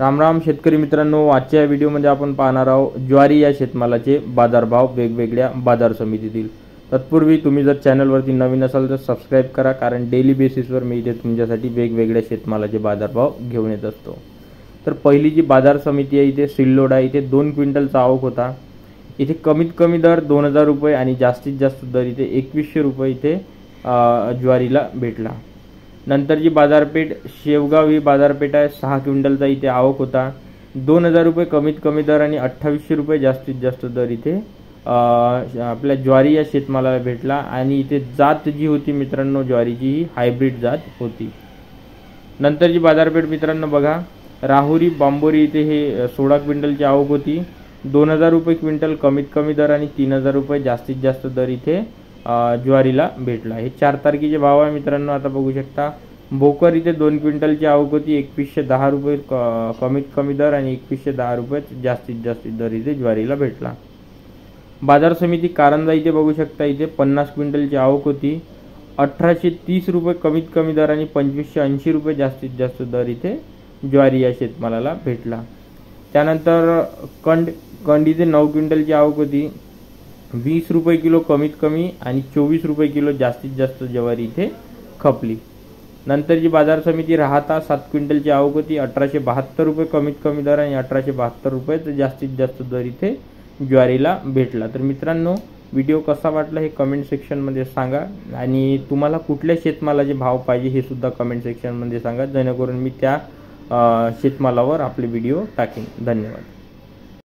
राम राम शेतकरी मित्रांनो, आजच्या व्हिडिओमध्ये आपण पाहणार आहोत ज्वारी या शेतमालाचे बाजारभाव वेगवेगळ्या बाजार समितीतील। तत्पूर्वी तुम्ही जर चॅनलवरती नवीन असाल तर सबस्क्राइब करा, कारण डेली बेसिसवर मी इथे तुमच्यासाठी वेगवेगळ्या शेतमालाचे बाजारभाव घेऊन येत असतो। तर पहिली जी बाजार समिती आहे इथे सिल्लोडा, इथे 2 क्विंटलचा आवक होता। इथे कमीत कमी दर 2000 रुपये आणि जास्तीत जास्त दर इथे 2100 रुपये इथे ज्वारीला भेटला। नंतरची बाजारपेठ शेवगाव ही बाजारपेठ आहे, 6 क्विंटलचा इथे आवक होता। 2000 रुपये कमीत कमी दर आणि 2800 रुपये जास्तीत जास्त दर इथे आपल्या ज्वारी या शेतमालाला भेटला। आणि इथे जात जी होती मित्रांनो ज्वारीची ही हायब्रिड जात होती। नंतरची बाजारपेठ मित्रांनो बघा, राहुरी बांबोरी इथे हे 16 क्विंटलची आवक होती। 2000 रुपये क्विंटल कमीत कमी दर आणि 3000 रुपये जास्तीत जास्त दर इथे ज्वारीला भेटला। हे 4 तारखेचे भाव आहे मित्रांनो, आता बघू शकता। भोकर इथे 2 क्विंटलची आवक होती, 2110 रुपये कमीत कमी दर आणि 2110 रुपये जास्तीत जास्त दर इथे ज्वारीला भेटला। बाजार समिती कारंजा इथे बघू शकता, इथे 50 क्विंटलची आवक होती, 1830 रुपये कमीत कमी दर आणि 2580 रुपये जास्तीत जास्त दर इथे ज्वारी या शेतमालाला भेटला। त्यानंतर कंड इथे 9 क्विंटलची आवक होती, 20 रुपये किलो कमीत कमी आणि 24 रुपये किलो जास्तीत जास्त ज्वारी इथे खपली। नंतरची बाजार समिती राहता 7 क्विंटलची आवक होती, 1872 रुपये कमीत कमी दर आणि 1872 रुपये जास्तीत जास्त दर इथे ज्वारीला भेटला। तर मित्रांनो, व्हिडिओ कसा वाटला हे कमेंट सेक्शनमध्ये सांगा, आणि तुम्हाला कुठल्या शेतमालाचे भाव पाहिजे हे सुद्धा कमेंट सेक्शनमध्ये सांगा, जेणेकरून मी त्या शेतमालावर आपले व्हिडिओ टाकेन। धन्यवाद।